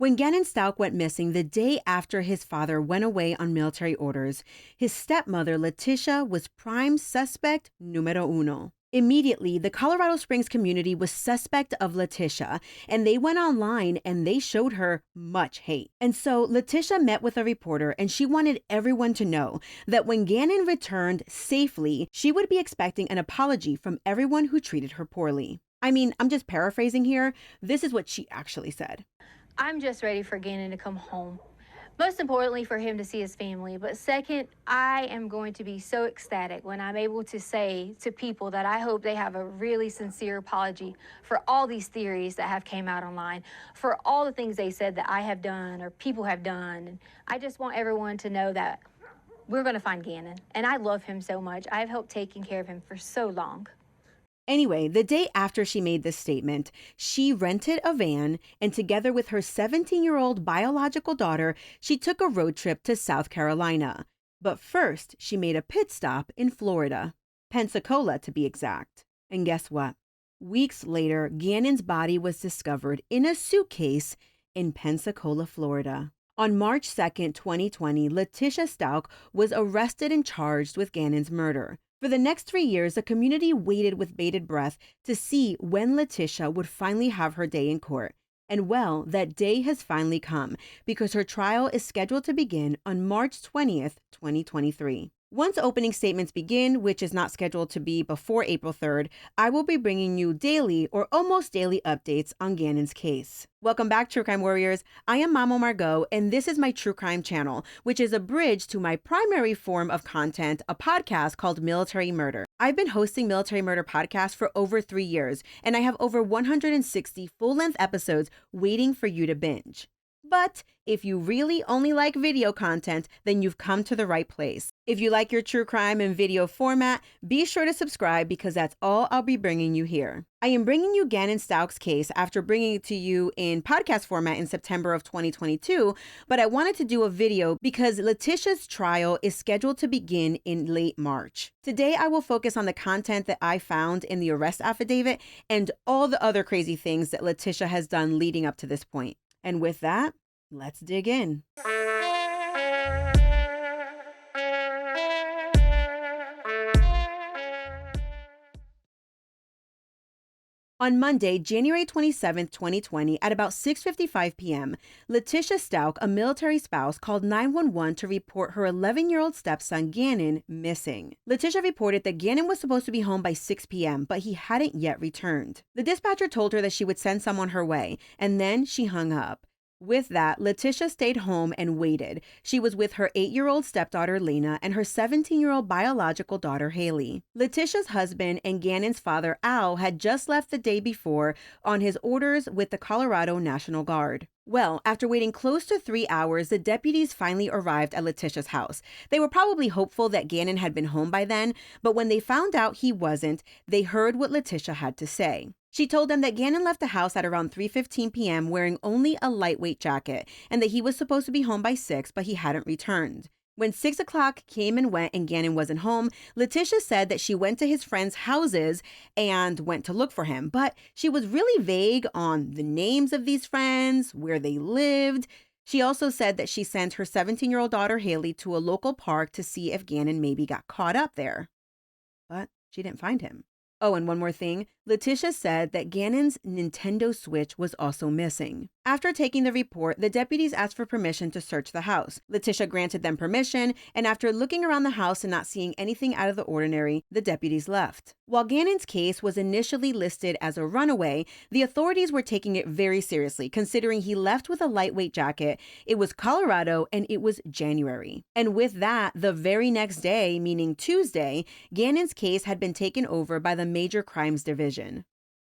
When Gannon Stauch went missing the day after his father went away on military orders, his stepmother, Letecia, was prime suspect numero uno. Immediately, the Colorado Springs community was suspect of Letecia, and they went online and they showed her much hate. And so Letecia met with a reporter, and she wanted everyone to know that when Gannon returned safely, she would be expecting an apology from everyone who treated her poorly. I mean, I'm just paraphrasing here. This is what she actually said. I'm just ready for Gannon to come home. Most importantly, for him to see his family. But second, I am going to be so ecstatic when I'm able to say to people that I hope they have a really sincere apology for all these theories that have came out online, for all the things they said that I have done or people have done. And I just want everyone to know that we're going to find Gannon. And I love him so much. I've helped taking care of him for so long. Anyway, the day after she made this statement, she rented a van and together with her 17-year-old biological daughter, she took a road trip to South Carolina. But first, she made a pit stop in Florida, Pensacola to be exact. And guess what? Weeks later, Gannon's body was discovered in a suitcase in Pensacola, Florida. On March 2nd, 2020, Letecia Stauch was arrested and charged with Gannon's murder. For the next 3 years, the community waited with bated breath to see when Letecia would finally have her day in court. And well, that day has finally come because her trial is scheduled to begin on March 20th, 2023. Once opening statements begin, which is not scheduled to be before April 3rd, I will be bringing you daily or almost daily updates on Gannon's case. Welcome back, True Crime Warriors. I am Mama Margot, and this is my True Crime channel, which is a bridge to my primary form of content, a podcast called Military Murder. I've been hosting Military Murder podcast for over 3 years, and I have over 160 full-length episodes waiting for you to binge. But if you really only like video content, then you've come to the right place. If you like your true crime in video format, be sure to subscribe because that's all I'll be bringing you here. I am bringing you Gannon Stauch's case after bringing it to you in podcast format in September of 2022, but I wanted to do a video because Letecia's trial is scheduled to begin in late March. Today, I will focus on the content that I found in the arrest affidavit and all the other crazy things that Letecia has done leading up to this point. And with that, let's dig in. On Monday, January 27, 2020, at about 6:55 p.m., Letecia Stauch, a military spouse, called 911 to report her 11-year-old stepson, Gannon, missing. Letecia reported that Gannon was supposed to be home by 6 p.m., but he hadn't yet returned. The dispatcher told her that she would send someone her way, and then she hung up. With that, Letecia stayed home and waited. She was with her 8-year-old stepdaughter, Lena, and her 17-year-old biological daughter, Haley. Letecia's husband and Gannon's father, Al, had just left the day before on his orders with the Colorado National Guard. Well, after waiting close to 3 hours, the deputies finally arrived at Letecia's house. They were probably hopeful that Gannon had been home by then, but when they found out he wasn't, they heard what Letecia had to say. She told them that Gannon left the house at around 3:15 p.m. wearing only a lightweight jacket and that he was supposed to be home by 6, but he hadn't returned. When 6 o'clock came and went and Gannon wasn't home, Letecia said that she went to his friends' houses and went to look for him, but she was really vague on the names of these friends, where they lived. She also said that she sent her 17-year-old daughter Haley to a local park to see if Gannon maybe got caught up there. But she didn't find him. Oh, and one more thing. Letecia said that Gannon's Nintendo Switch was also missing. After taking the report, the deputies asked for permission to search the house. Letecia granted them permission, and after looking around the house and not seeing anything out of the ordinary, the deputies left. While Gannon's case was initially listed as a runaway, the authorities were taking it very seriously, considering he left with a lightweight jacket, it was Colorado, and it was January. And with that, the very next day, meaning Tuesday, Gannon's case had been taken over by the Major Crimes Division.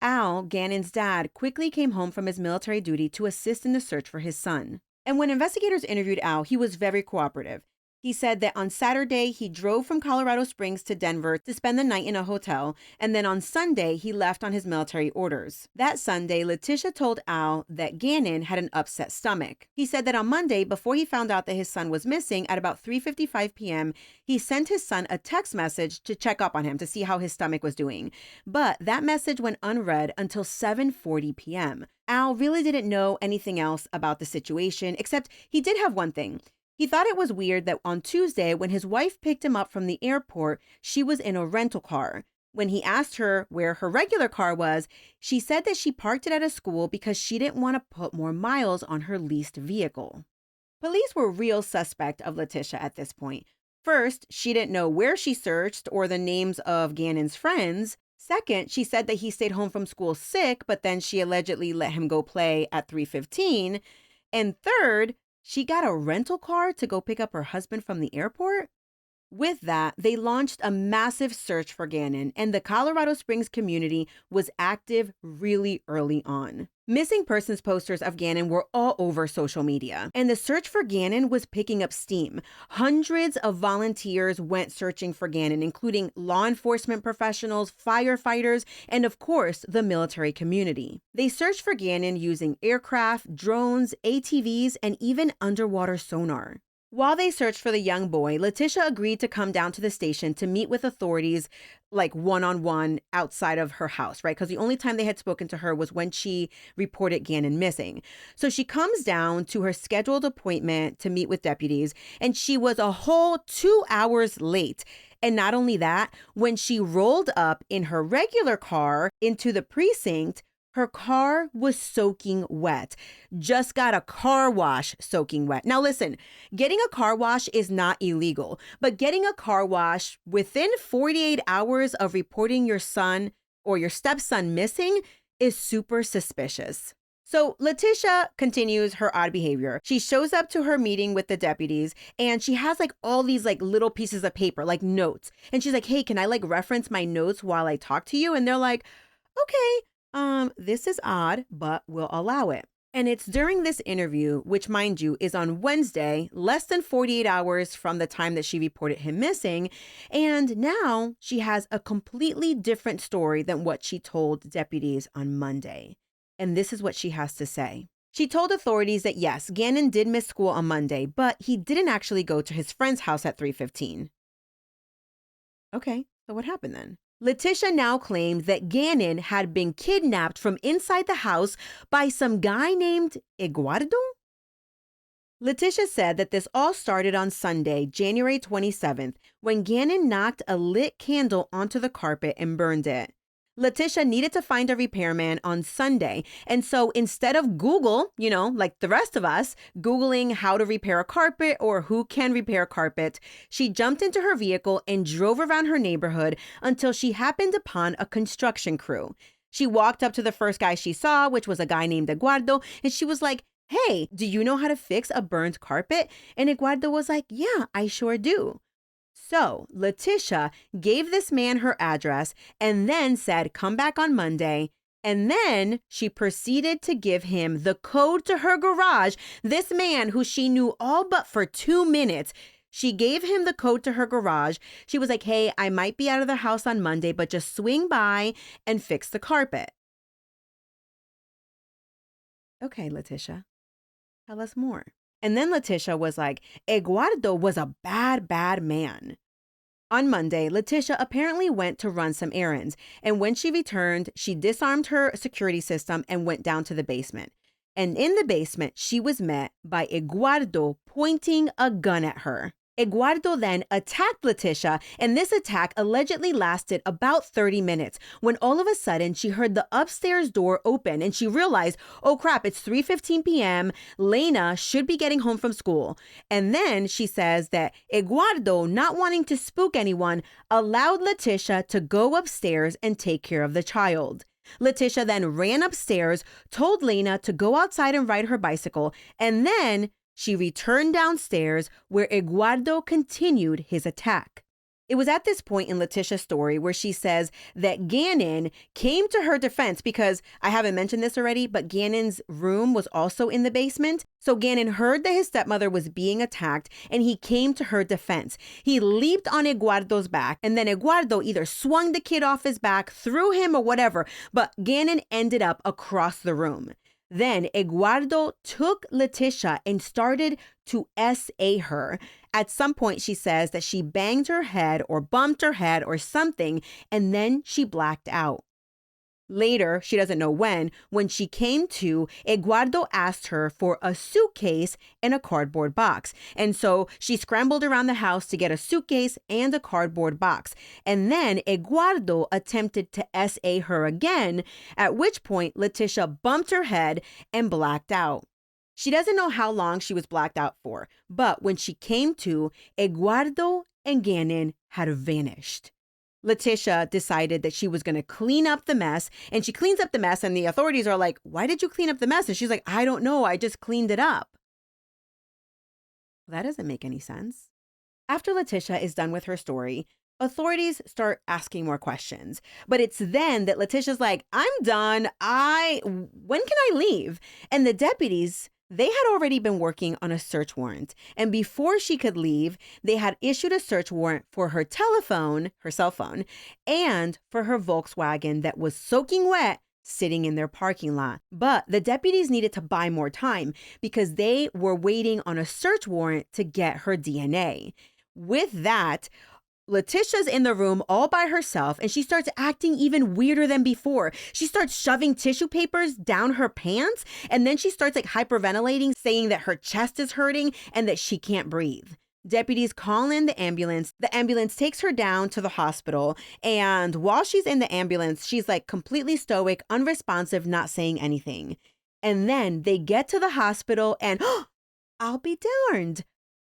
Al, Gannon's dad, quickly came home from his military duty to assist in the search for his son. And when investigators interviewed Al, he was very cooperative. He said that on Saturday, he drove from Colorado Springs to Denver to spend the night in a hotel, and then on Sunday, he left on his military orders. That Sunday, Letecia told Al that Gannon had an upset stomach. He said that on Monday, before he found out that his son was missing at about 3:55 p.m., he sent his son a text message to check up on him to see how his stomach was doing. But that message went unread until 7:40 p.m. Al really didn't know anything else about the situation, except he did have one thing. He thought it was weird that on Tuesday, when his wife picked him up from the airport, she was in a rental car. When he asked her where her regular car was, she said that she parked it at a school because she didn't want to put more miles on her leased vehicle. Police were real suspect of Letecia at this point. First, she didn't know where she searched or the names of Gannon's friends. Second, she said that he stayed home from school sick, but then she allegedly let him go play at 3:15. And third, she got a rental car to go pick up her husband from the airport. With that, they launched a massive search for Gannon, and the Colorado Springs community was active really early on. Missing persons posters of Gannon were all over social media, and the search for Gannon was picking up steam. Hundreds of volunteers went searching for Gannon, including law enforcement professionals, firefighters, and of course, the military community. They searched for Gannon using aircraft, drones, ATVs, and even underwater sonar. While they searched for the young boy, Letecia agreed to come down to the station to meet with authorities like one-on-one outside of her house, right? Because the only time they had spoken to her was when she reported Gannon missing. So she comes down to her scheduled appointment to meet with deputies, and she was a whole 2 hours late. And not only that, when she rolled up in her regular car into the precinct, her car was soaking wet. Just got a car wash soaking wet. Now listen, getting a car wash is not illegal, but getting a car wash within 48 hours of reporting your son or your stepson missing is super suspicious. So Letecia continues her odd behavior. She shows up to her meeting with the deputies and she has like all these like little pieces of paper, like notes. And she's like, hey, can I like reference my notes while I talk to you? And they're like, okay. This is odd, but we'll allow it. And it's during this interview, which mind you is on Wednesday, less than 48 hours from the time that she reported him missing. And now she has a completely different story than what she told deputies on Monday. And this is what she has to say. She told authorities that yes, Gannon did miss school on Monday, but he didn't actually go to his friend's house at 3:15. Okay, so what happened then? Letecia now claimed that Gannon had been kidnapped from inside the house by some guy named Eduardo. Letecia said that this all started on Sunday, January 27th, when Gannon knocked a lit candle onto the carpet and burned it. Letecia needed to find a repairman on Sunday. And so instead of Google, like the rest of us, Googling how to repair a carpet or who can repair a carpet, she jumped into her vehicle and drove around her neighborhood until she happened upon a construction crew. She walked up to the first guy she saw, which was a guy named Eduardo, and she was like, hey, do you know how to fix a burned carpet? And Eduardo was like, yeah, I sure do. So Letecia gave this man her address and then said, come back on Monday. And then she proceeded to give him the code to her garage. This man who she knew all but for 2 minutes, she gave him the code to her garage. She was like, hey, I might be out of the house on Monday, but just swing by and fix the carpet. Okay, Letecia, tell us more. And then Letecia was like, Eduardo was a bad, bad man. On Monday, Letecia apparently went to run some errands, and when she returned, she disarmed her security system and went down to the basement. And in the basement, she was met by Eduardo pointing a gun at her. Eduardo then attacked Letecia, and this attack allegedly lasted about 30 minutes when all of a sudden she heard the upstairs door open and she realized, oh crap, it's 3:15 p.m. Lena should be getting home from school. And then she says that Eduardo, not wanting to spook anyone, allowed Letecia to go upstairs and take care of the child. Letecia then ran upstairs, told Lena to go outside and ride her bicycle, and then she returned downstairs where Eduardo continued his attack. It was at this point in Leticia's story where she says that Gannon came to her defense because I haven't mentioned this already, but Gannon's room was also in the basement. So Gannon heard that his stepmother was being attacked and he came to her defense. He leaped on Eduardo's back and then Eduardo either swung the kid off his back, threw him or whatever, but Gannon ended up across the room. Then Eduardo took Letecia and started to SA her. At some point, she says that she banged her head or bumped her head or something, and then she blacked out. Later, she doesn't know when she came to, Eduardo asked her for a suitcase and a cardboard box. And so she scrambled around the house to get a suitcase and a cardboard box. And then Eduardo attempted to SA her again, at which point Letecia bumped her head and blacked out. She doesn't know how long she was blacked out for, but when she came to, Eduardo and Gannon had vanished. Letecia decided that she was going to clean up the mess, and she cleans up the mess, and the authorities are like, why did you clean up the mess? And she's like, I don't know, I just cleaned it up. Well, that doesn't make any sense. After Letecia is done with her story, authorities start asking more questions. But it's then that Leticia's like, I'm done. When can I leave? And the deputies, they had already been working on a search warrant. And before she could leave, they had issued a search warrant for her telephone, her cell phone, and for her Volkswagen that was soaking wet sitting in their parking lot. But the deputies needed to buy more time because they were waiting on a search warrant to get her DNA. With that, Leticia's in the room all by herself, and she starts acting even weirder than before. She starts shoving tissue papers down her pants, and then she starts hyperventilating, saying that her chest is hurting and that she can't breathe. Deputies call in the ambulance. The ambulance takes her down to the hospital, and while she's in the ambulance, she's completely stoic, unresponsive, not saying anything. And then they get to the hospital, and I'll be darned,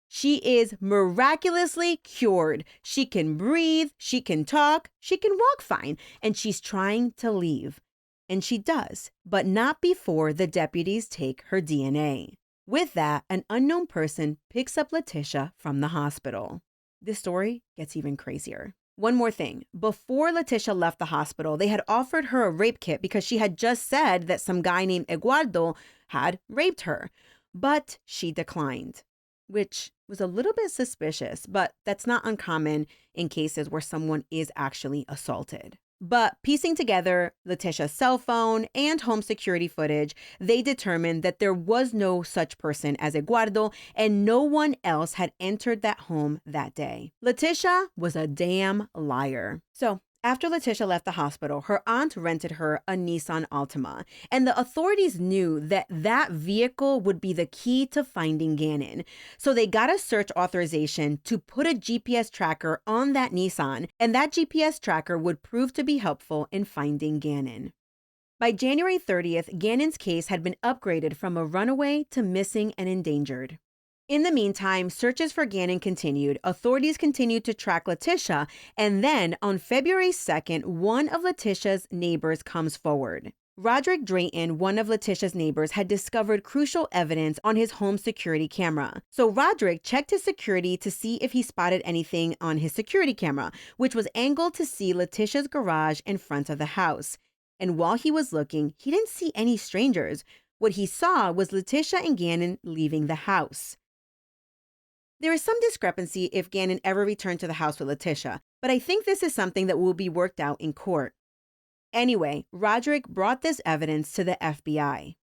she is miraculously cured. She can breathe, she can talk, she can walk fine, and she's trying to leave. And she does, but not before the deputies take her DNA. With that, an unknown person picks up Letecia from the hospital. This story gets even crazier. One more thing. Before Letecia left the hospital, they had offered her a rape kit because she had just said that some guy named Eduardo had raped her. But she declined, which was a little bit suspicious, but that's not uncommon in cases where someone is actually assaulted. But piecing together Leticia's cell phone and home security footage, they determined that there was no such person as Eduardo and no one else had entered that home that day. Letecia was a damn liar. So after Letecia left the hospital, her aunt rented her a Nissan Altima, and the authorities knew that that vehicle would be the key to finding Gannon. So they got a search authorization to put a GPS tracker on that Nissan, and that GPS tracker would prove to be helpful in finding Gannon. By January 30th, Gannon's case had been upgraded from a runaway to missing and endangered. In the meantime, searches for Gannon continued. Authorities continued to track Letecia, and then on February 2nd, one of Leticia's neighbors comes forward. Roderick Drayton, one of Leticia's neighbors, had discovered crucial evidence on his home security camera. So Roderick checked his security to see if he spotted anything on his security camera, which was angled to see Leticia's garage in front of the house. And while he was looking, he didn't see any strangers. What he saw was Letecia and Gannon leaving the house. There is some discrepancy if Gannon ever returned to the house with Letecia, but I think this is something that will be worked out in court. Anyway, Roderick brought this evidence to the FBI.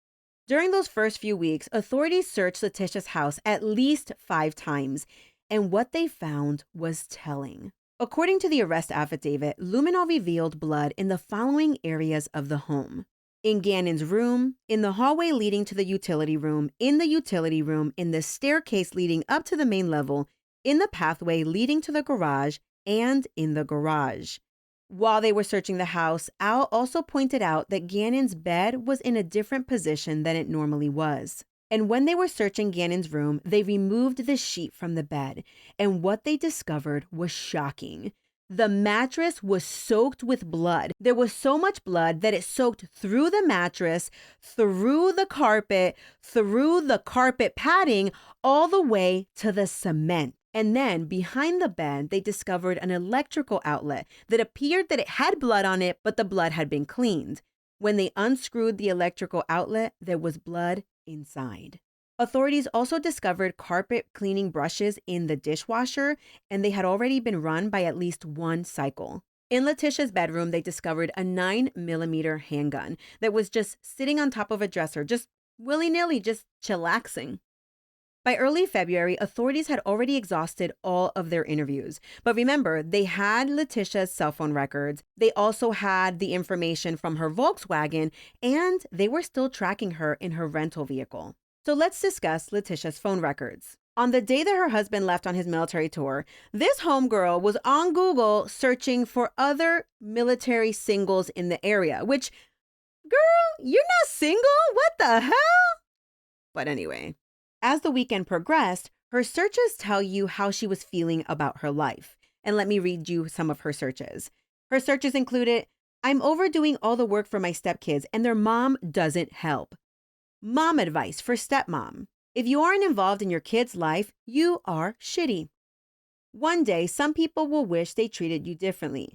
During those first few weeks, authorities searched Leticia's house at least 5 times, and what they found was telling. According to the arrest affidavit, Luminol revealed blood in the following areas of the home: in Gannon's room, in the hallway leading to the utility room, in the staircase leading up to the main level, in the pathway leading to the garage, and in the garage. While they were searching the house, Al also pointed out that Gannon's bed was in a different position than it normally was. And when they were searching Gannon's room, they removed the sheet from the bed, and what they discovered was shocking. The mattress was soaked with blood. There was so much blood that it soaked through the mattress, through the carpet padding, all the way to the cement. And then behind the bed, they discovered an electrical outlet that appeared that it had blood on it, but the blood had been cleaned. When they unscrewed the electrical outlet, there was blood inside. Authorities also discovered carpet cleaning brushes in the dishwasher, and they had already been run by at least one cycle. In Leticia's bedroom, they discovered a 9mm handgun that was just sitting on top of a dresser, just willy-nilly, just chillaxing. By early February, authorities had already exhausted all of their interviews. But remember, they had Leticia's cell phone records. They also had the information from her Volkswagen, and they were still tracking her in her rental vehicle. So let's discuss Leticia's phone records. On the day that her husband left on his military tour, this homegirl was on Google searching for other military singles in the area, which, girl, you're not single? What the hell? But anyway, as the weekend progressed, her searches tell you how she was feeling about her life. And let me read you some of her searches. Her searches included, I'm overdoing all the work for my stepkids and their mom doesn't help. Mom advice for stepmom. If you aren't involved in your kid's life, you are shitty. One day, some people will wish they treated you differently.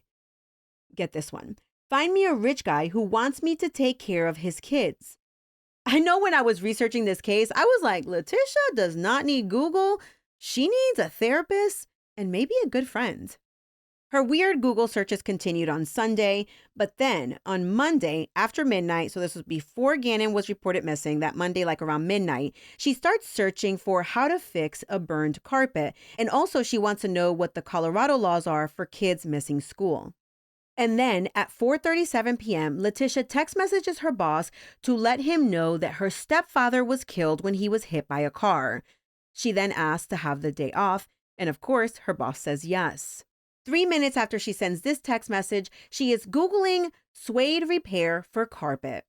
Get this one. Find me a rich guy who wants me to take care of his kids. I know when I was researching this case, I was like, Letecia does not need Google. She needs a therapist and maybe a good friend. Her weird Google searches continued on Sunday, but then on Monday after midnight, so this was before Gannon was reported missing, that Monday, like around midnight, she starts searching for how to fix a burned carpet. And also she wants to know what the Colorado laws are for kids missing school. And then at 4:37 p.m., Letecia text messages her boss to let him know that her stepfather was killed when he was hit by a car. She then asks to have the day off, and of course, her boss says yes. 3 minutes after she sends this text message, she is Googling suede repair for carpet.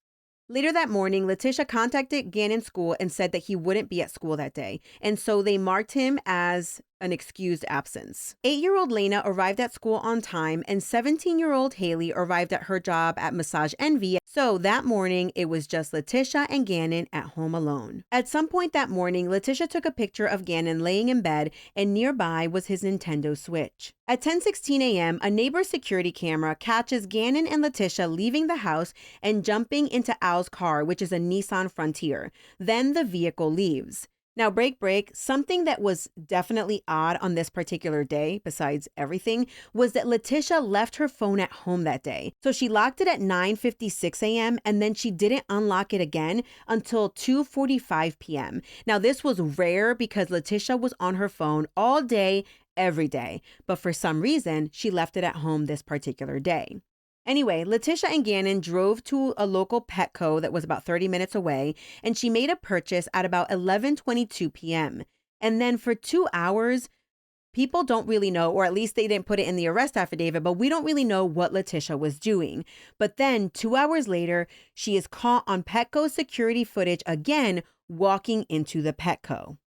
Later that morning, Letecia contacted Gannon School and said that he wouldn't be at school that day, and so they marked him as an excused absence. 8-year-old Lena arrived at school on time, and 17-year-old Haley arrived at her job at Massage Envy. So that morning, it was just Letecia and Gannon at home alone. At some point that morning, Letecia took a picture of Gannon laying in bed, and nearby was his Nintendo Switch. At 10:16 a.m., a neighbor's security camera catches Gannon and Letecia leaving the house and jumping into Al's car, which is a Nissan Frontier. Then the vehicle leaves. Now, break, something that was definitely odd on this particular day, besides everything, was that Letecia left her phone at home that day. So she locked it at 9:56 a.m. and then she didn't unlock it again until 2:45 p.m. Now, this was rare because Letecia was on her phone all day, every day. But for some reason, she left it at home this particular day. Anyway, Letecia and Gannon drove to a local Petco that was about 30 minutes away, and she made a purchase at about 11:22 p.m. And then for 2 hours, people don't really know, or at least they didn't put it in the arrest affidavit, but we don't really know what Letecia was doing. But then 2 hours later, she is caught on Petco security footage again, walking into the Petco.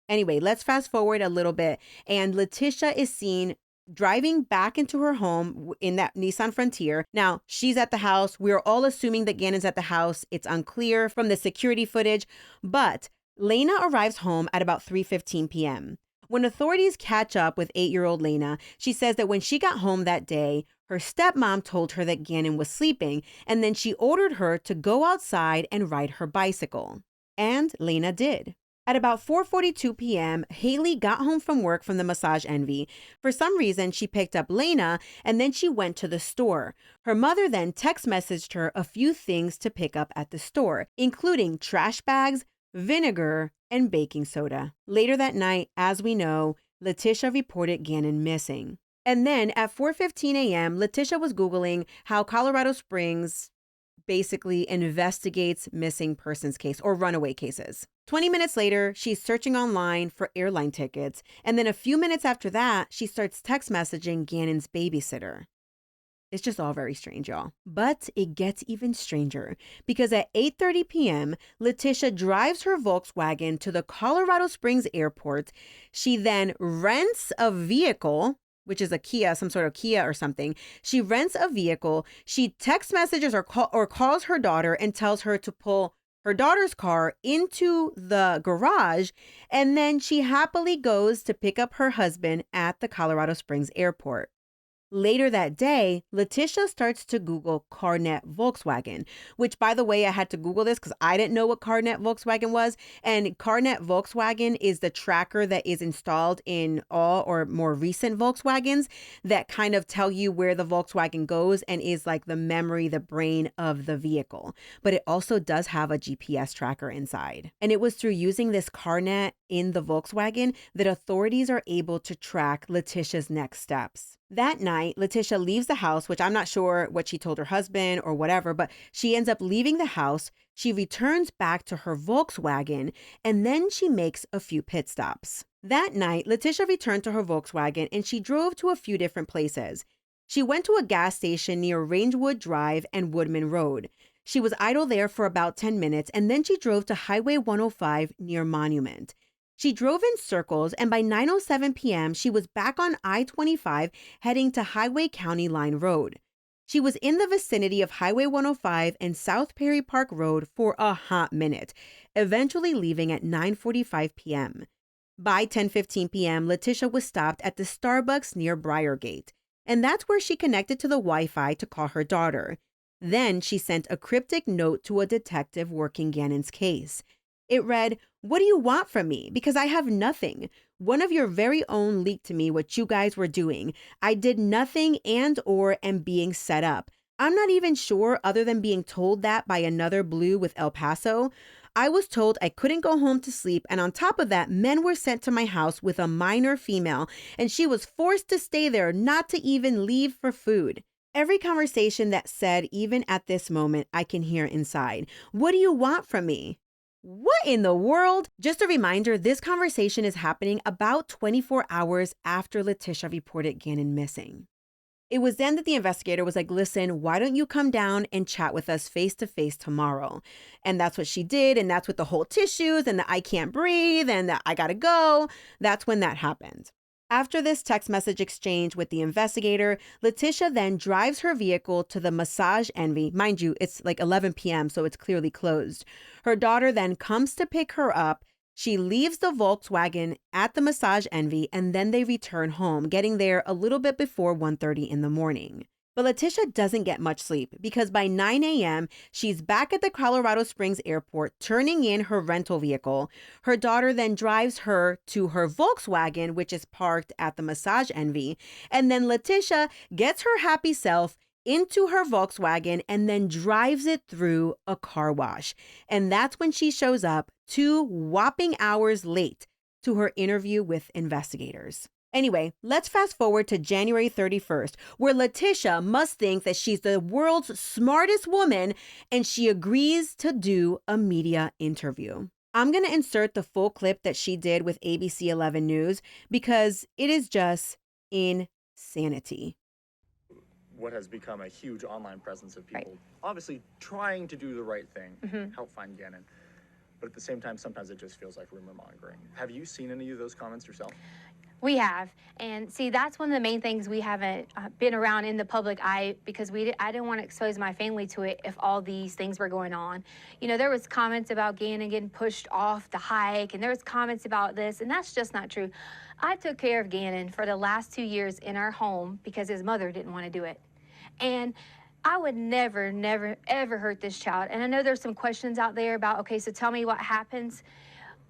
Anyway, let's fast forward a little bit, and Letecia is seen driving back into her home in that Nissan Frontier. Now, she's at the house. We're all assuming that Gannon's at the house. It's unclear from the security footage, but Lena arrives home at about 3:15 p.m. When authorities catch up with 8-year-old Lena, she says that when she got home that day, her stepmom told her that Gannon was sleeping, and then she ordered her to go outside and ride her bicycle. And Lena did. At about 4:42 p.m., Haley got home from work from the Massage Envy. For some reason, she picked up Lena, and then she went to the store. Her mother then text messaged her a few things to pick up at the store, including trash bags, vinegar, and baking soda. Later that night, as we know, Letecia reported Gannon missing. And then at 4:15 a.m., Letecia was Googling how Colorado Springs basically investigates missing persons case or runaway cases. 20 minutes later, she's searching online for airline tickets. And then a few minutes after that, she starts text messaging Gannon's babysitter. It's just all very strange, y'all. But it gets even stranger because at 8:30 p.m., Letecia drives her Volkswagen to the Colorado Springs airport. She then rents a vehicle, which is a Kia, some sort of Kia or something. She rents a vehicle. She text messages or calls her daughter and tells her to pull her daughter's car into the garage, and then she happily goes to pick up her husband at the Colorado Springs airport. Later that day, Letecia starts to Google CarNet Volkswagen, which, by the way, I had to Google this because I didn't know what CarNet Volkswagen was. And CarNet Volkswagen is the tracker that is installed in all or more recent Volkswagens that kind of tell you where the Volkswagen goes and is like the memory, the brain of the vehicle. But it also does have a GPS tracker inside. And it was through using this CarNet in the Volkswagen that authorities are able to track Leticia's next steps. That night, Letecia leaves the house, which I'm not sure what she told her husband or whatever, but she ends up leaving the house. She returns back to her Volkswagen, and then she makes a few pit stops. That night, Letecia returned to her Volkswagen, and she drove to a few different places. She went to a gas station near Rangewood Drive and Woodman Road. She was idle there for about 10 minutes, and then she drove to Highway 105 near Monument. She drove in circles, and by 9:07 p.m., she was back on I-25 heading to Highway County Line Road. She was in the vicinity of Highway 105 and South Perry Park Road for a hot minute, eventually leaving at 9:45 p.m. By 10:15 p.m., Letecia was stopped at the Starbucks near Briargate, and that's where she connected to the Wi-Fi to call her daughter. Then she sent a cryptic note to a detective working Gannon's case. It read, "What do you want from me? Because I have nothing. One of your very own leaked to me what you guys were doing. I did nothing and or am being set up. I'm not even sure other than being told that by another blue with El Paso. I was told I couldn't go home to sleep, and on top of that, men were sent to my house with a minor female, and she was forced to stay there, not to even leave for food." Every conversation that said, even at this moment, I can hear inside, "What do you want from me?" What in the world? Just a reminder, this conversation is happening about 24 hours after Letecia reported Gannon missing. It was then that the investigator was like, "Listen, why don't you come down and chat with us face to face tomorrow?" And that's what she did. And that's with the whole tissues and the "I can't breathe" and the "I gotta go." That's when that happened. After this text message exchange with the investigator, Letecia then drives her vehicle to the Massage Envy. Mind you, it's like 11 p.m., so it's clearly closed. Her daughter then comes to pick her up. She leaves the Volkswagen at the Massage Envy, and then they return home, getting there a little bit before 1:30 in the morning. But Letecia doesn't get much sleep because by 9 a.m., she's back at the Colorado Springs airport turning in her rental vehicle. Her daughter then drives her to her Volkswagen, which is parked at the Massage Envy. And then Letecia gets her happy self into her Volkswagen and then drives it through a car wash. And that's when she shows up 2 whopping hours late to her interview with investigators. Anyway, let's fast forward to January 31st, where Letecia must think that she's the world's smartest woman, and she agrees to do a media interview. I'm going to insert the full clip that she did with ABC 11 News because it is just insanity. What has become a huge online presence of people obviously trying to do the right thing, help find Gannon. But at the same time, sometimes it just feels like rumor mongering. Have you seen any of those comments yourself? We have. And see, that's one of the main things we haven't been around in the public eye because I didn't want to expose my family to it if all these things were going on. You know, there was comments about Gannon getting pushed off the hike, and there was comments about this, and that's just not true. I took care of Gannon for the last 2 years in our home because his mother didn't want to do it. And I would never, never, ever hurt this child. And I know there's some questions out there about, okay, so tell me what happens.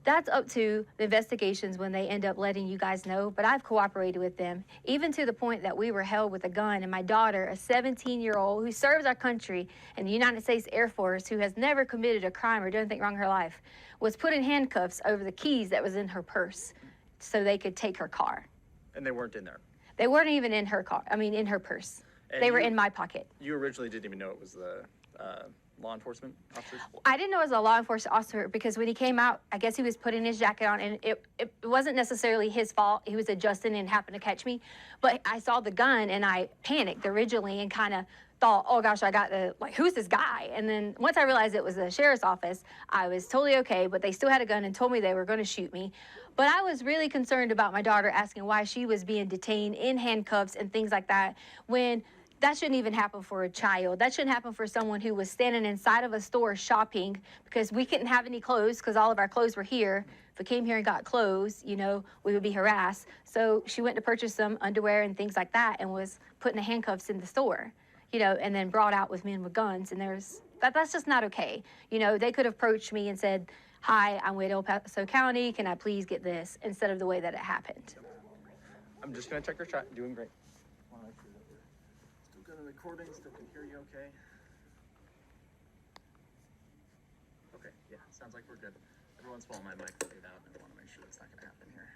That's up to the investigations when they end up letting you guys know, but I've cooperated with them, even to the point that we were held with a gun, and my daughter, a 17-year-old who serves our country in the United States Air Force, who has never committed a crime or done anything wrong in her life, was put in handcuffs over the keys that was in her purse so they could take her car. And they weren't in there? They weren't even in her car, in her purse. And they were in my pocket. You originally didn't even know it was the law enforcement officers? I didn't know it was a law enforcement officer because when he came out, I guess he was putting his jacket on, and it wasn't necessarily his fault. He was adjusting and happened to catch me. But I saw the gun, and I panicked originally and kind of thought, oh gosh, who's this guy? And then once I realized it was the sheriff's office, I was totally okay, but they still had a gun and told me they were going to shoot me. But I was really concerned about my daughter asking why she was being detained in handcuffs and things like that when that shouldn't even happen for a child. That shouldn't happen for someone who was standing inside of a store shopping because we couldn't have any clothes because all of our clothes were here. If we came here and got clothes, you know, we would be harassed. So she went to purchase some underwear and things like that and was put in the handcuffs in the store, you know, and then brought out with men with guns. And that's just not okay. You know, they could have approached me and said, "Hi, I'm with El Paso County. Can I please get this?" Instead of the way that it happened. I'm just gonna check your chat. Doing great. Still got a recording. Still can hear you. Okay. Okay. Yeah. Sounds like we're good. Every once in a while, my mic will get out, and I want to make sure that's not gonna happen here.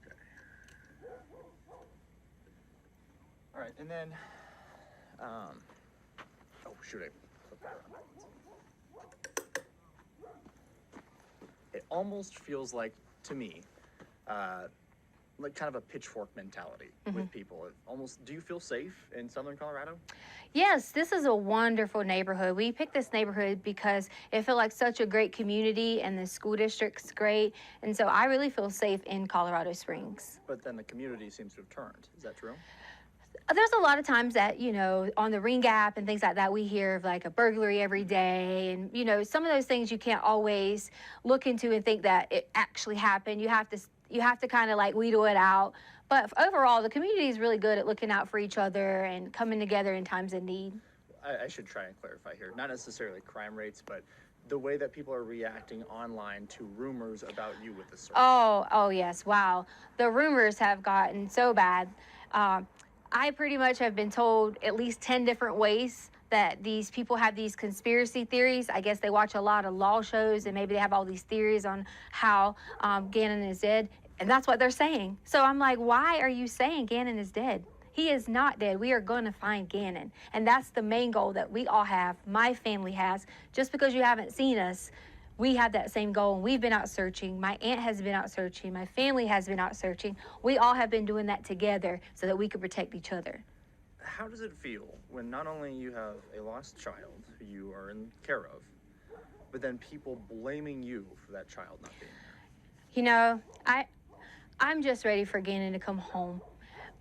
Okay. All right, and then, oh shoot, I put that on. It almost feels like, to me, like kind of a pitchfork mentality with people. Do you feel safe in Southern Colorado? Yes, this is a wonderful neighborhood. We picked this neighborhood because it felt like such a great community and the school district's great. And so I really feel safe in Colorado Springs. But then the community seems to have turned. Is that true? There's a lot of times that, you know, on the Ring Gap and things like that, we hear of like a burglary every day. And, you know, some of those things you can't always look into and think that it actually happened. You have to kind of like wheedle it out. But overall, the community is really good at looking out for each other and coming together in times of need. I should try and clarify here. Not necessarily crime rates, but the way that people are reacting online to rumors about you with the search. Oh yes, wow. The rumors have gotten so bad. I pretty much have been told at least 10 different ways that these people have these conspiracy theories. I guess they watch a lot of law shows and maybe they have all these theories on how Gannon is dead. And that's what they're saying. So I'm like, why are you saying Gannon is dead? He is not dead. We are going to find Gannon. And that's the main goal that we all have, my family has. Just because you haven't seen us, we have that same goal, and we've been out searching. My aunt has been out searching. My family has been out searching. We all have been doing that together so that we could protect each other. How does it feel when not only you have a lost child who you are in care of, but then people blaming you for that child not being there? You know, I'm just ready for Gannon to come home.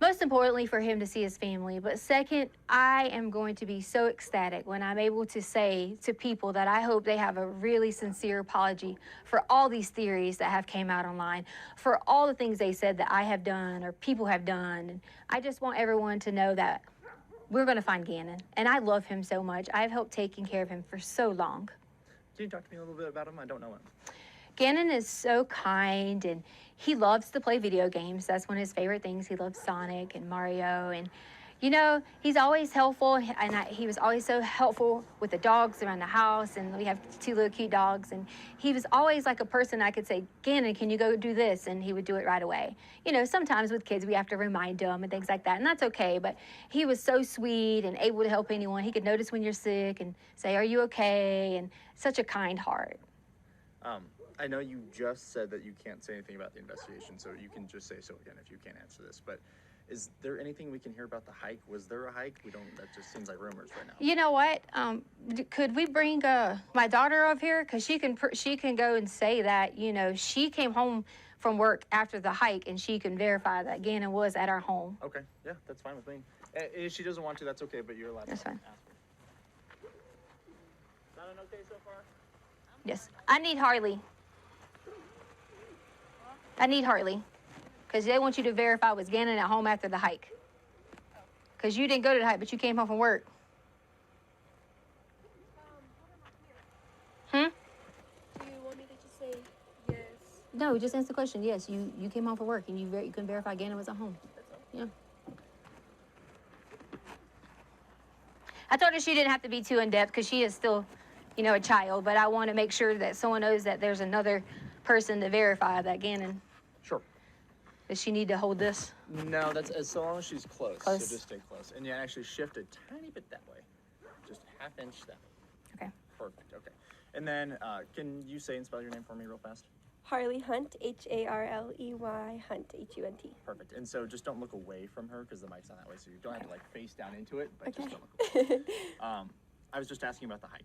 Most importantly, for him to see his family. But second, I am going to be so ecstatic when I'm able to say to people that I hope they have a really sincere apology for all these theories that have came out online, for all the things they said that I have done or people have done. And I just want everyone to know that we're going to find Gannon. And I love him so much. I've helped taking care of him for so long. Can you talk to me a little bit about him? I don't know him. Gannon is so kind, and he loves to play video games. That's one of his favorite things. He loves Sonic and Mario, and you know, he's always helpful, and he was always so helpful with the dogs around the house, and we have 2 little cute dogs, and he was always like a person I could say, Gannon, can you go do this? And he would do it right away. You know, sometimes with kids we have to remind them and things like that, and that's okay, but he was so sweet and able to help anyone. He could notice when you're sick and say, are you okay? And such a kind heart. I know you just said that you can't say anything about the investigation, so you can just say so again if you can't answer this, but is there anything we can hear about the hike? Was there a hike? That just seems like rumors right now. You know what? Could we bring my daughter up here? Because she can go and say that, you know, she came home from work after the hike and she can verify that Gannon was at our home. Okay, yeah, that's fine with me. If she doesn't want to, that's okay, but you're allowed to ask her. Is that an okay so far? Yes. I need Harley. Because they want you to verify was Gannon at home after the hike. Because you didn't go to the hike, but you came home from work. Do you want me to just say yes? No, just answer the question. Yes, you came home from work and you can verify Gannon was at home. Yeah. I told her she didn't have to be too in-depth because she is still, you know, a child. But I want to make sure that someone knows that there's another person to verify that Gannon. Sure. Does she need to hold this? No, that's as long as she's close. Close. So just stay close. And yeah, actually shift a tiny bit that way. Just ½ inch that way. Okay. Perfect, okay. And then, can you say and spell your name for me real fast? Harley Hunt, Harley Hunt, Hunt. Perfect. And so just don't look away from her because the mic's not that way, so you don't have to like face down into it, but Okay. just don't look away. I was just asking about the hike.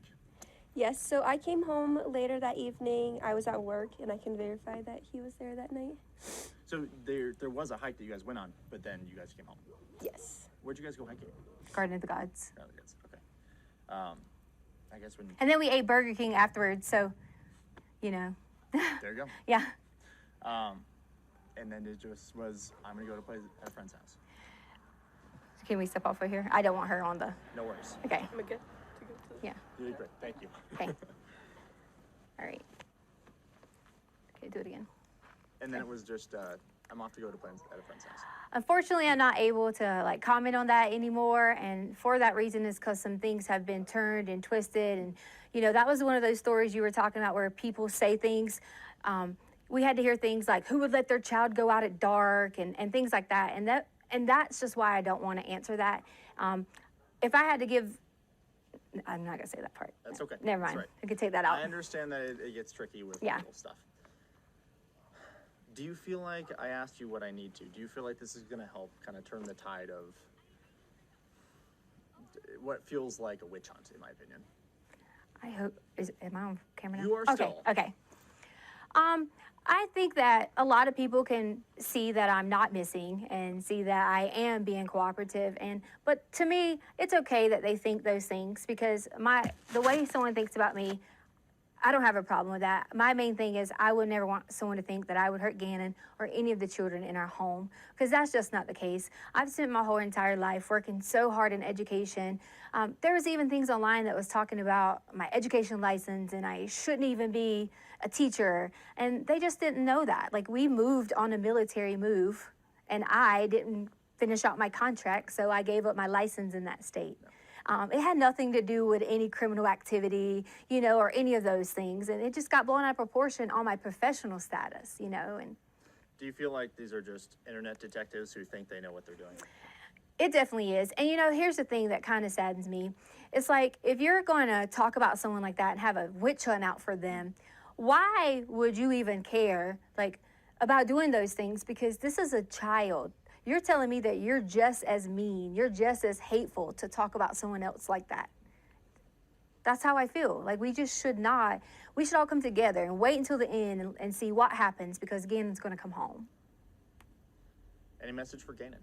Yes, so I came home later that evening. I was at work, and I can verify that he was there that night. So there was a hike that you guys went on, but then you guys came home. Yes. Where'd you guys go hiking? Garden of the Gods. Oh, yes, okay. I guess when And then we ate Burger King afterwards, so, you know. there you go. Yeah. And then it just was, I'm gonna go to play at a friend's house. Can we step off of here? I don't want her on the. No worries. Okay. Am I good? Yeah. You did great. Thank you. Okay. All right. Okay, do it again. And then it was just, I'm off to go to play at a friend's house. Unfortunately, I'm not able to like comment on that anymore, and for that reason is because some things have been turned and twisted, and you know that was one of those stories you were talking about where people say things. We had to hear things like who would let their child go out at dark and things like that, and that's just why I don't want to answer that. If I had to give, I'm not gonna say that part. That's okay. Never mind. That's right. I could take that out. I understand that it gets tricky with Yeah. legal stuff. Do you feel like I asked you what I need to? Do you feel like this is going to help kind of turn the tide of what feels like a witch hunt, in my opinion? I hope. Am I on camera now? You are okay, still. Okay. I think that a lot of people can see that I'm not missing and see that I am being cooperative. But to me, it's okay that they think those things because the way someone thinks about me, I don't have a problem with that. My main thing is I would never want someone to think that I would hurt Gannon or any of the children in our home because that's just not the case. I've spent my whole entire life working so hard in education. There was even things online that was talking about my education license and I shouldn't even be a teacher. And they just didn't know that. Like we moved on a military move and I didn't finish out my contract, so I gave up my license in that state. It had nothing to do with any criminal activity, you know, or any of those things. And it just got blown out of proportion on my professional status, you know. And Do you feel like these are just internet detectives who think they know what they're doing? it definitely is. And, you know, here's the thing that kind of saddens me. It's like if you're going to talk about someone like that and have a witch hunt out for them, why would you even care, like, about doing those things? Because this is a child. You're telling me that you're just as mean, you're just as hateful to talk about someone else like that. That's how I feel. Like we just should not, we should all come together and wait until the end and see what happens because Gannon's going to come home. Any message for Gannon?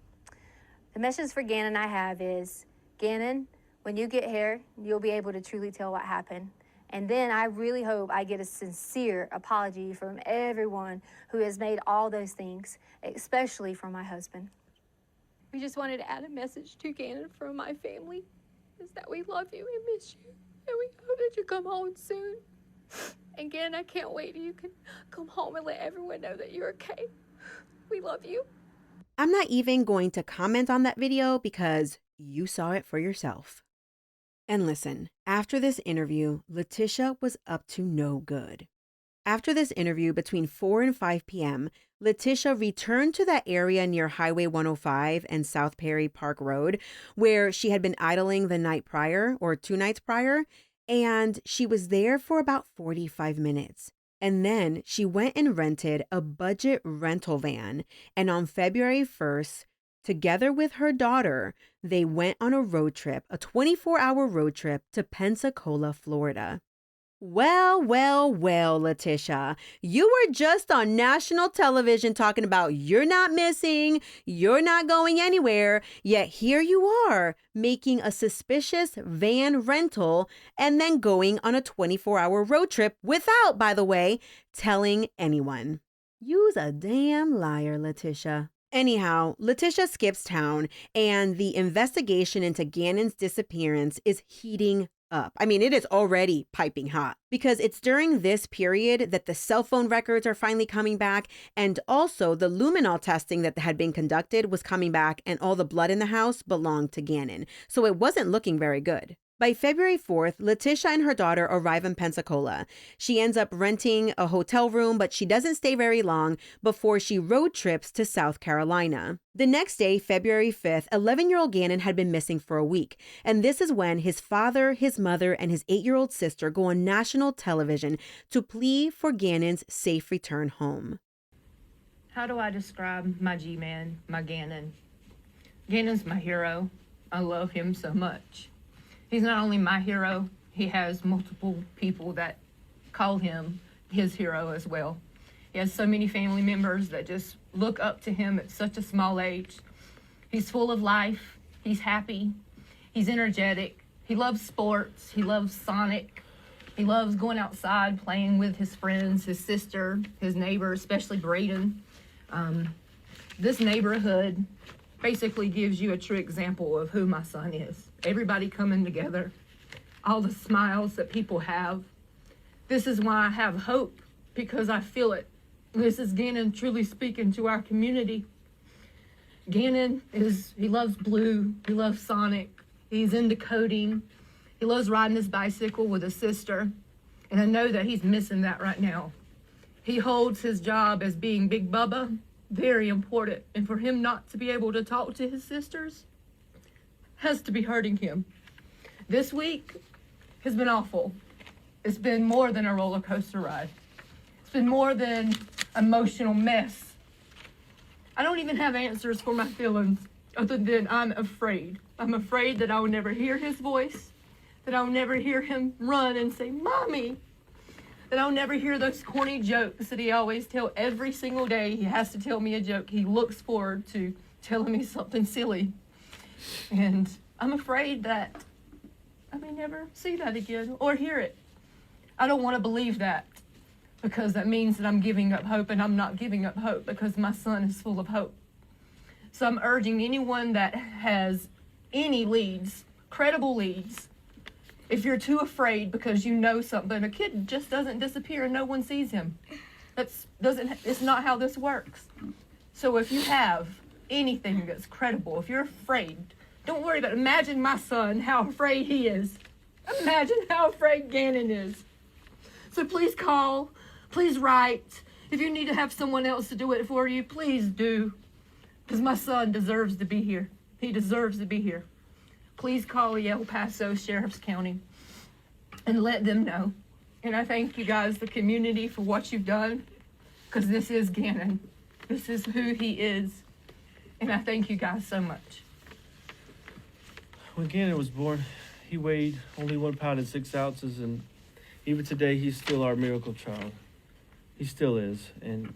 The message for Gannon I have is, Gannon, when you get here, you'll be able to truly tell what happened. And then I really hope I get a sincere apology from everyone who has made all those things, especially from my husband. We just wanted to add a message to Gannon from my family, is that we love you and miss you, and we hope that you come home soon. And Gannon, I can't wait till you can come home and let everyone know that you're okay. We love you. I'm not even going to comment on that video because you saw it for yourself. And listen, after this interview, Letecia was up to no good. After this interview between 4 and 5 p.m., Letecia returned to that area near Highway 105 and South Perry Park Road where she had been idling the night prior or 2 nights prior, and she was there for about 45 minutes. And then she went and rented a budget rental van, and on February 1st, together with her daughter, they went on a road trip, a 24-hour road trip to Pensacola, Florida. Well, Letecia, you were just on national television talking about you're not missing, you're not going anywhere, yet here you are making a suspicious van rental and then going on a 24-hour road trip without, by the way, telling anyone. You's a damn liar, Letecia. Anyhow, Letecia skips town and the investigation into Gannon's disappearance is heating up. I mean, it is already piping hot because it's during this period that the cell phone records are finally coming back, and also the luminol testing that had been conducted was coming back, and all the blood in the house belonged to Gannon. So it wasn't looking very good. By February 4th, Letecia and her daughter arrive in Pensacola. She ends up renting a hotel room, but she doesn't stay very long before she road trips to South Carolina. The next day, February 5th, 11-year-old Gannon had been missing for a week. And this is when his father, his mother, and his 8-year-old sister go on national television to plea for Gannon's safe return home. How do I describe my G-man, my Gannon? Gannon's my hero. I love him so much. He's not only my hero, he has multiple people that call him his hero as well. He has so many family members that just look up to him at such a small age. He's full of life. He's happy. He's energetic. He loves sports. He loves Sonic. He loves going outside, playing with his friends, his sister, his neighbor, especially Braden. This neighborhood basically gives you a true example of who my son is. Everybody coming together, all the smiles that people have. This is why I have hope, because I feel it. This is Gannon truly speaking to our community. Gannon he loves blue, he loves Sonic, he's into coding, he loves riding his bicycle with his sister, and I know that he's missing that right now. He holds his job as being Big Bubba very important, and for him not to be able to talk to his sisters has to be hurting him. This week has been awful. It's been more than a roller coaster ride. It's been more than emotional mess. I don't even have answers for my feelings other than I'm afraid. I'm afraid that I will never hear his voice, that I'll never hear him run and say, "Mommy," that I'll never hear those corny jokes that he always tells every single day. He has to tell me a joke. He looks forward to telling me something silly. And I'm afraid that I may never see that again or hear it. I don't want to believe that, because that means that I'm giving up hope, and I'm not giving up hope because my son is full of hope. So I'm urging anyone that has any leads, credible leads, if you're too afraid because you know something, a kid just doesn't disappear and no one sees him. It's not how this works. So if you have anything that's credible, if you're afraid, don't worry about it. Imagine my son, how afraid he is. Imagine how afraid Gannon is. So please call, please write. If you need to have someone else to do it for you, please do. Because my son deserves to be here. He deserves to be here. Please call the El Paso Sheriff's County and let them know. And I thank you guys, the community, for what you've done, because this is Gannon. This is who he is. And I thank you guys so much. When Gannon was born, he weighed only 1 pound and 6 ounces, and even today, he's still our miracle child. He still is, and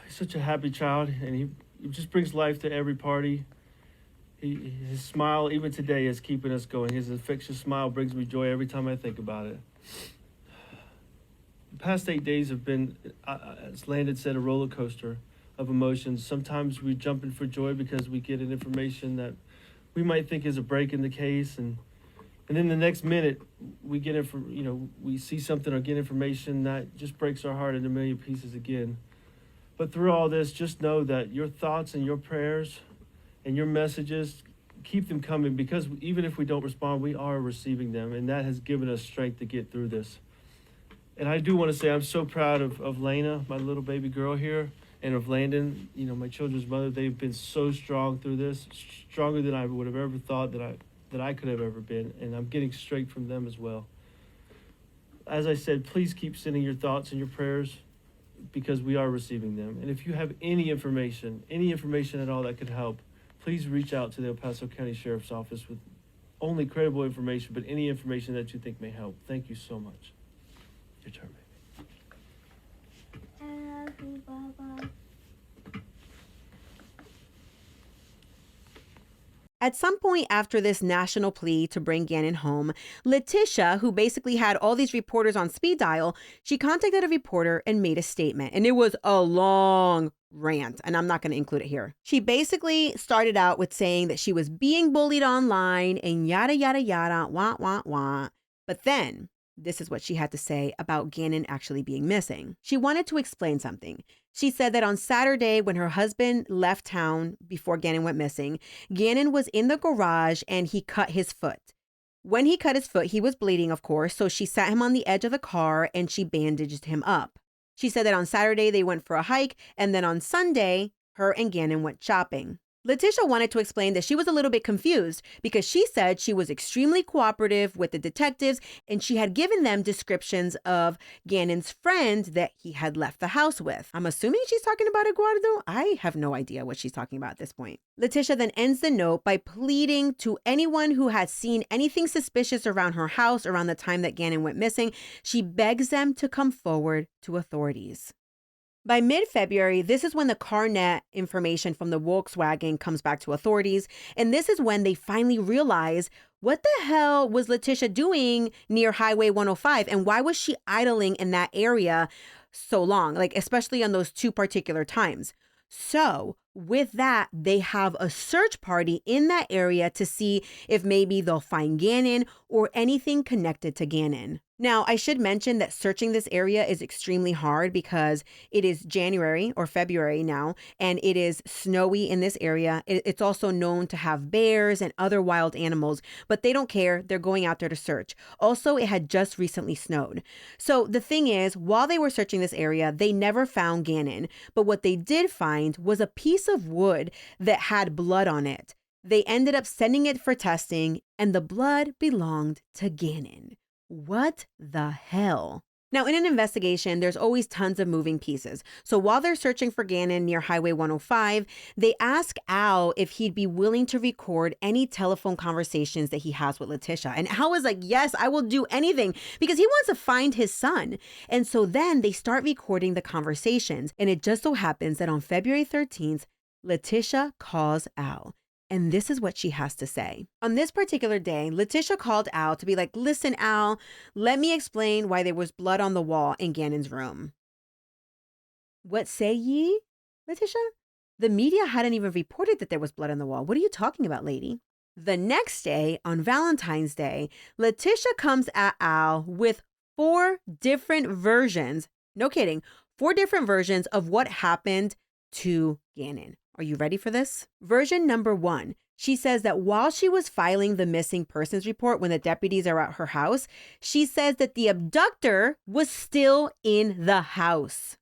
he's such a happy child, and he just brings life to every party. His smile, even today, is keeping us going. His infectious smile brings me joy every time I think about it. The past 8 days have been, as Landon said, a roller coaster of emotions. Sometimes we jump in for joy because we get an information that we might think is a break in the case, and then the next minute we get we see something or get information that just breaks our heart into a million pieces again. But through all this, just know that your thoughts and your prayers and your messages, keep them coming, because even if we don't respond, we are receiving them, and that has given us strength to get through this. And I do want to say I'm so proud of Lena, my little baby girl here, and of Landon, my children's mother. They've been so strong through this, stronger than I would have ever thought that I could have ever been, and I'm getting strength from them as well. As I said, please keep sending your thoughts and your prayers, because we are receiving them. And if you have any information at all that could help, please reach out to the El Paso County Sheriff's Office with only credible information, but any information that you think may help. Thank you so much. Your turn, baby. I love you, Baba. At some point after this national plea to bring Gannon home, Letecia, who basically had all these reporters on speed dial, she contacted a reporter and made a statement. And it was a long rant, and I'm not going to include it here. She basically started out with saying that she was being bullied online and yada, yada, yada, wah, wah, wah. But then this is what she had to say about Gannon actually being missing. She wanted to explain something. She said that on Saturday, when her husband left town before Gannon went missing, Gannon was in the garage and he cut his foot. When he cut his foot, he was bleeding, of course, so she sat him on the edge of the car and she bandaged him up. She said that on Saturday they went for a hike, and then on Sunday, her and Gannon went shopping. Letecia wanted to explain that she was a little bit confused because she said she was extremely cooperative with the detectives and she had given them descriptions of Gannon's friend that he had left the house with. I'm assuming she's talking about Eduardo. I have no idea what she's talking about at this point. Letecia then ends the note by pleading to anyone who had seen anything suspicious around her house around the time that Gannon went missing. She begs them to come forward to authorities. By mid-February, this is when the CarNet information from the Volkswagen comes back to authorities, and this is when they finally realize what the hell was Letecia doing near Highway 105, and why was she idling in that area so long, like especially on those two particular times. So with that, they have a search party in that area to see if maybe they'll find Gannon or anything connected to Gannon. Now, I should mention that searching this area is extremely hard because it is January or February now, and it is snowy in this area. It's also known to have bears and other wild animals, but they don't care. They're going out there to search. Also, it had just recently snowed. So the thing is, while they were searching this area, they never found Gannon, but what they did find was a piece of wood that had blood on it. They ended up sending it for testing, and the blood belonged to Gannon. What the hell? Now, in an investigation, there's always tons of moving pieces. So while they're searching for Gannon near Highway 105, they ask Al if he'd be willing to record any telephone conversations that he has with Letecia. And Al was like, yes, I will do anything because he wants to find his son. And so then they start recording the conversations. And it just so happens that on February 13th, Letecia calls Al. And this is what she has to say. On this particular day, Letecia called Al to be like, listen, Al, let me explain why there was blood on the wall in Gannon's room. What say ye, Letecia? The media hadn't even reported that there was blood on the wall. What are you talking about, lady? The next day, on Valentine's Day, Letecia comes at Al with 4 different versions, no kidding, 4 different versions of what happened to Gannon. Are you ready for this? Version number 1. She says that while she was filing the missing persons report when the deputies are at her house, she says that the abductor was still in the house.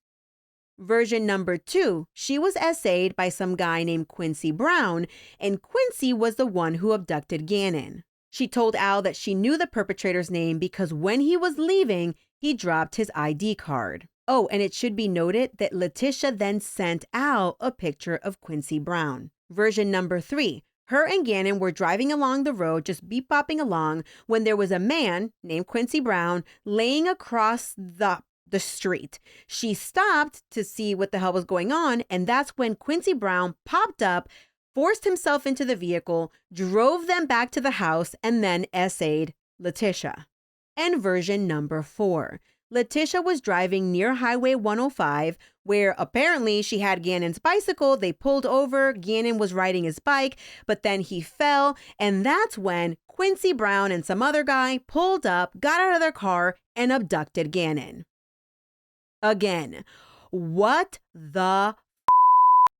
Version number 2. She was essayed by some guy named Quincy Brown, and Quincy was the one who abducted Gannon. She told Al that she knew the perpetrator's name because when he was leaving, he dropped his ID card. Oh, and it should be noted that Letecia then sent Al a picture of Quincy Brown. Version number 3. Her and Gannon were driving along the road, just beep-bopping along, when there was a man named Quincy Brown laying across the street. She stopped to see what the hell was going on, and that's when Quincy Brown popped up, forced himself into the vehicle, drove them back to the house, and then essayed Letecia. And version number 4. Letecia was driving near Highway 105, where apparently she had Gannon's bicycle. They pulled over. Gannon was riding his bike, but then he fell. And that's when Quincy Brown and some other guy pulled up, got out of their car, and abducted Gannon. Again, what the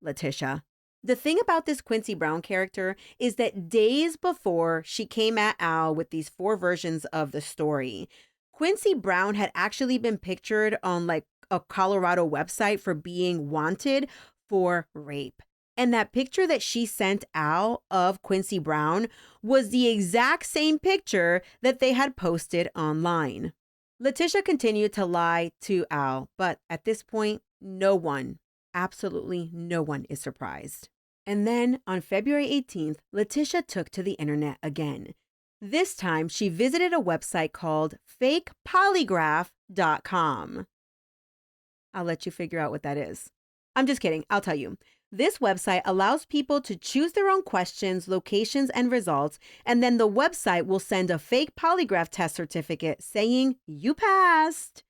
Letecia? The thing about this Quincy Brown character is that days before she came at Al with these 4 versions of the story, Quincy Brown had actually been pictured on like a Colorado website for being wanted for rape. And that picture that she sent Al of Quincy Brown was the exact same picture that they had posted online. Letecia continued to lie to Al, but at this point, no one, absolutely no one is surprised. And then on February 18th, Letecia took to the internet again. This time, she visited a website called fakepolygraph.com. I'll let you figure out what that is. I'm just kidding. I'll tell you. This website allows people to choose their own questions, locations, and results, and then the website will send a fake polygraph test certificate saying you passed.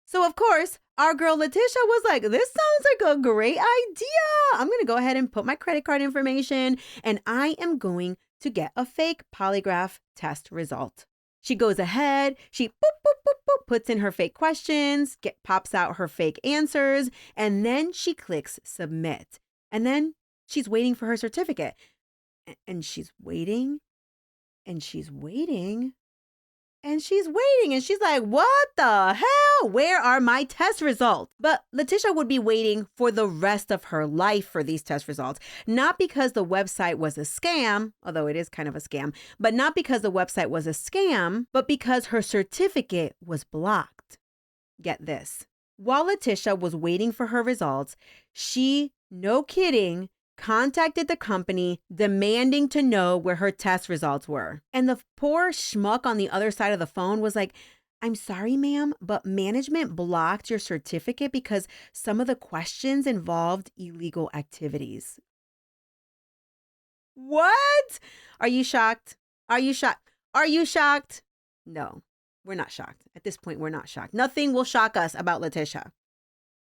So, of course, our girl Letecia was like, this sounds like a great idea. I'm going to go ahead and put my credit card information, and I am going to get a fake polygraph test result. She goes ahead, she boop, boop, boop, boop, puts in her fake questions, pops out her fake answers, and then she clicks submit. And then she's waiting for her certificate. And she's waiting, and she's waiting, And she's waiting and she's like, what the hell? Where are my test results? But Letecia would be waiting for the rest of her life for these test results. Not because the website was a scam, although it is kind of a scam, but not because the website was a scam, but because her certificate was blocked. Get this. While Letecia was waiting for her results, she, no kidding, contacted the company demanding to know where her test results were. And the poor schmuck on the other side of the phone was like, I'm sorry, ma'am, but management blocked your certificate because some of the questions involved illegal activities. What? Are you shocked? Are you shocked? Are you shocked? No, we're not shocked. At this point, we're not shocked. Nothing will shock us about Letecia.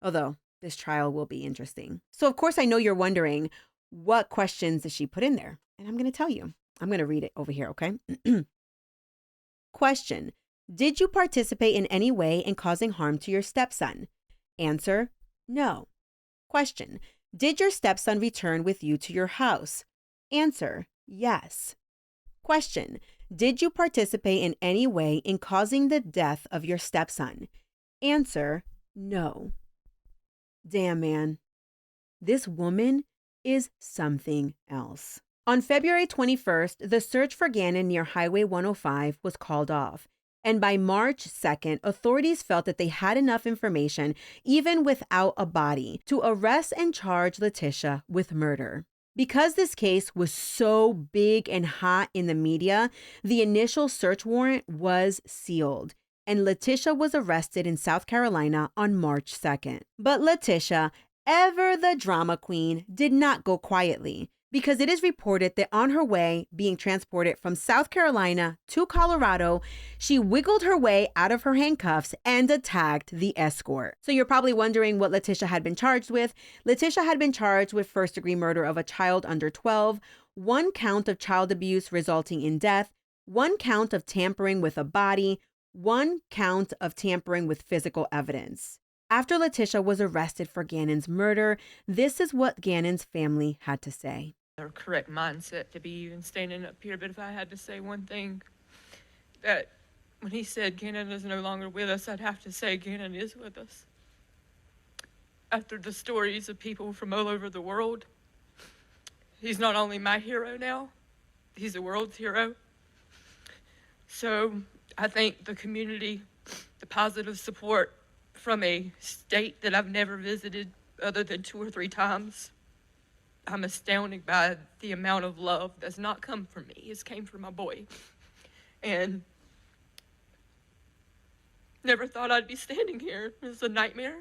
Although this trial will be interesting. So, of course, I know you're wondering, what questions did she put in there? And I'm going to tell you. I'm going to read it over here, okay? Question: did you participate in any way in causing harm to your stepson? Answer: no. Question: did your stepson return with you to your house? Answer: yes. Question: did you participate in any way in causing the death of your stepson? Answer: no. Damn, man. This woman is something else. On February 21st, the search for Gannon near Highway 105 was called off. And by March 2nd, authorities felt that they had enough information, even without a body, to arrest and charge Letecia with murder. Because this case was so big and hot in the media, the initial search warrant was sealed, and Letecia was arrested in South Carolina on March 2nd. But Letecia, ever the drama queen, did not go quietly, because it is reported that on her way being transported from South Carolina to Colorado, she wiggled her way out of her handcuffs and attacked the escort. So you're probably wondering what Letecia had been charged with. Letecia had been charged with first-degree murder of a child under 12, 1 count of child abuse resulting in death, 1 count of tampering with a body, 1 count of tampering with physical evidence. After Letecia was arrested for Gannon's murder, this is what Gannon's family had to say. Or correct mindset to be even standing up here, but if I had to say one thing, that when he said Gannon is no longer with us, I'd have to say Gannon is with us. After the stories of people from all over the world, he's not only my hero now, he's the world's hero. So I think the community, the positive support from a state that I've never visited other than 2 or 3 times, I'm astounded by the amount of love that's not come from me. It's came from my boy. And never thought I'd be standing here. It was a nightmare.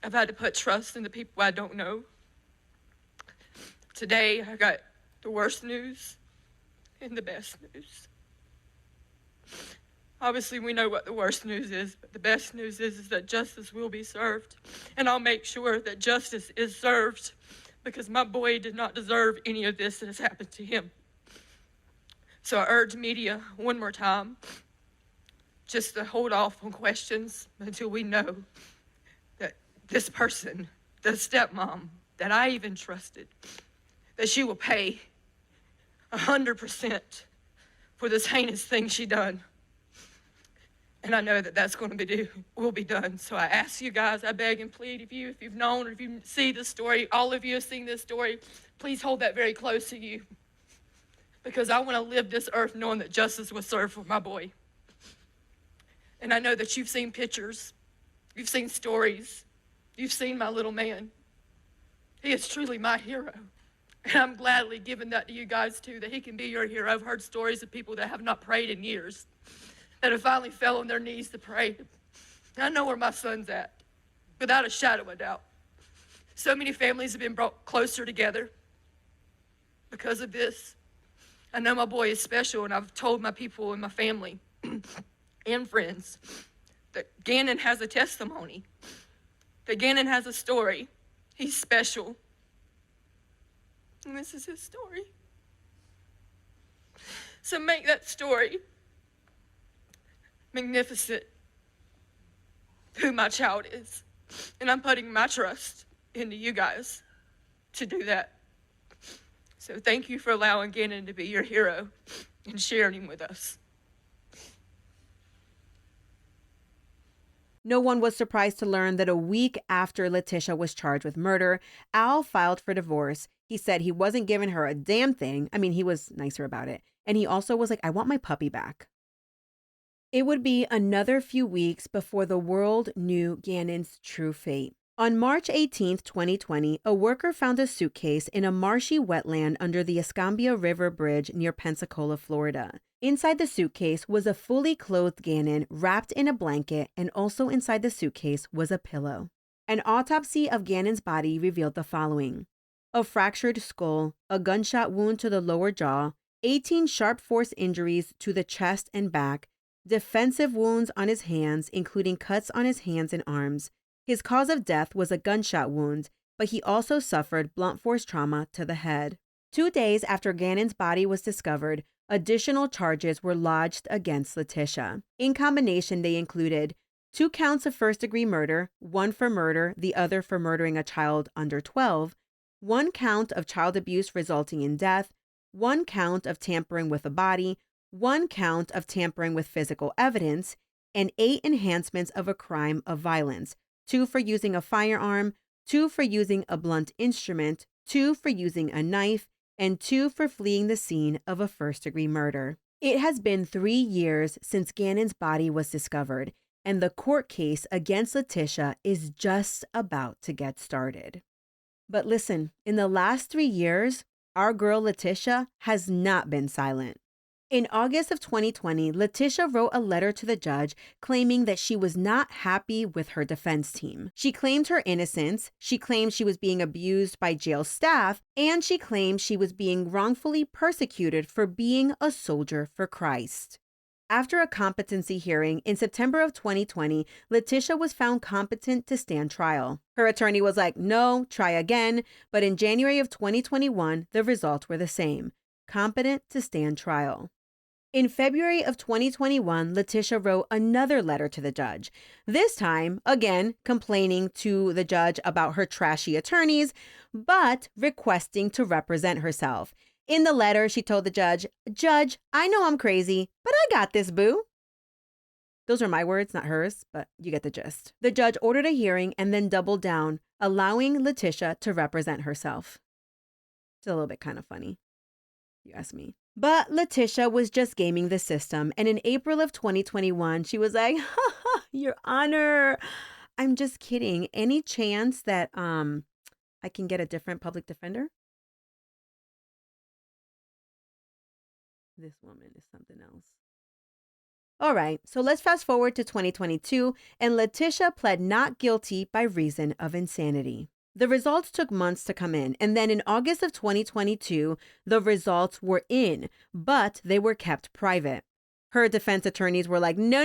I've had to put trust in the people I don't know. Today, I got the worst news and the best news. Obviously, we know what the worst news is, but the best news is that justice will be served. And I'll make sure that justice is served, because my boy did not deserve any of this that has happened to him. So I urge media one more time just to hold off on questions until we know that this person, the stepmom that I even trusted, that she will pay 100% for this heinous thing she done. And I know that that's going to will be done. So I ask you guys, I beg and plead of you, if you've known or if you see this story, all of you have seen this story, please hold that very close to you. Because I want to live this earth knowing that justice was served for my boy. And I know that you've seen pictures, you've seen stories, you've seen my little man. He is truly my hero. And I'm gladly giving that to you guys too, that he can be your hero. I've heard stories of people that have not prayed in years, that have finally fell on their knees to pray. And I know where my son's at, without a shadow of a doubt. So many families have been brought closer together because of this. I know my boy is special, and I've told my people and my family and friends that Gannon has a testimony, that Gannon has a story. He's special. And this is his story. So make that story magnificent, who my child is. And I'm putting my trust into you guys to do that. So thank you for allowing Gannon to be your hero and sharing him with us. No one was surprised to learn that a week after Letecia was charged with murder, Al filed for divorce. He said he wasn't giving her a damn thing. I mean, he was nicer about it. And he also was like, I want my puppy back. It would be another few weeks before the world knew Gannon's true fate. On March 18th, 2020, a worker found a suitcase in a marshy wetland under the Escambia River Bridge near Pensacola, Florida. Inside the suitcase was a fully clothed Gannon wrapped in a blanket, and also inside the suitcase was a pillow. An autopsy of Gannon's body revealed the following: a fractured skull, a gunshot wound to the lower jaw, 18 sharp force injuries to the chest and back, defensive wounds on his hands, including cuts on his hands and arms. His cause of death was a gunshot wound, but he also suffered blunt force trauma to the head. 2 days after Gannon's body was discovered, additional charges were lodged against Letecia. In combination, they included 2 counts of first-degree murder, 1 for murder, the other for murdering a child under 12, 1 count of child abuse resulting in death, 1 count of tampering with a body, 1 count of tampering with physical evidence, and 8 enhancements of a crime of violence, 2 for using a firearm, 2 for using a blunt instrument, 2 for using a knife, and 2 for fleeing the scene of a first-degree murder. It has been 3 years since Gannon's body was discovered, and the court case against Letecia is just about to get started. But listen, in the last 3 years, our girl Letecia has not been silent. In August of 2020, Letecia wrote a letter to the judge claiming that she was not happy with her defense team. She claimed her innocence, she claimed she was being abused by jail staff, and she claimed she was being wrongfully persecuted for being a soldier for Christ. After a competency hearing in September of 2020, Letecia was found competent to stand trial. Her attorney was like, no, try again, but in January of 2021, the results were the same: competent to stand trial. In February of 2021, Letecia wrote another letter to the judge, this time, again, complaining to the judge about her trashy attorneys, but requesting to represent herself. In the letter, she told the judge, "Judge, I know I'm crazy, but I got this, boo." Those are my words, not hers, but you get the gist. The judge ordered a hearing and then doubled down, allowing Letecia to represent herself. It's a little bit kind of funny, if you ask me. But Letecia was just gaming the system, and in April of 2021, she was like, Your Honor, I'm just kidding. Any chance that I can get a different public defender? This woman is something else. All right, so let's fast forward to 2022, and Letecia pled not guilty by reason of insanity. The results took months to come in, and then in August of 2022, the results were in, but they were kept private. Her defense attorneys were like, no.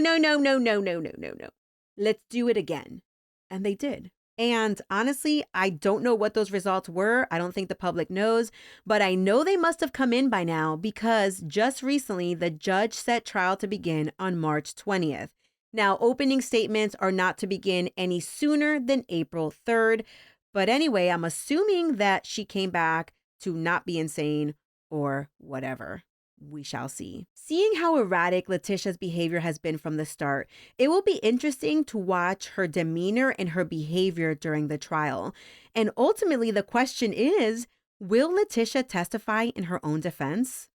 Let's do it again. And they did. And honestly, I don't know what those results were. I don't think the public knows, but I know they must have come in by now because just recently, the judge set trial to begin on March 20th. Now, opening statements are not to begin any sooner than April 3rd. But anyway, I'm assuming that she came back to not be insane or whatever. We shall see. Seeing how erratic Letecia's behavior has been from the start, it will be interesting to watch her demeanor and her behavior during the trial. And ultimately, the question is, will Letecia testify in her own defense?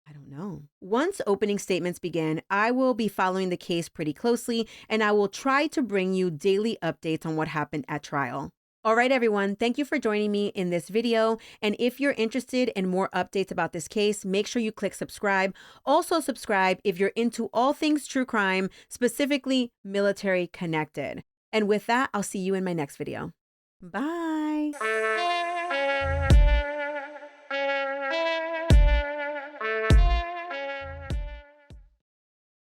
I don't know. Once opening statements begin, I will be following the case pretty closely, and I will try to bring you daily updates on what happened at trial. All right, everyone, thank you for joining me in this video. And if you're interested in more updates about this case, make sure you click subscribe. Also subscribe if you're into all things true crime, specifically military connected. And with that, I'll see you in my next video. Bye.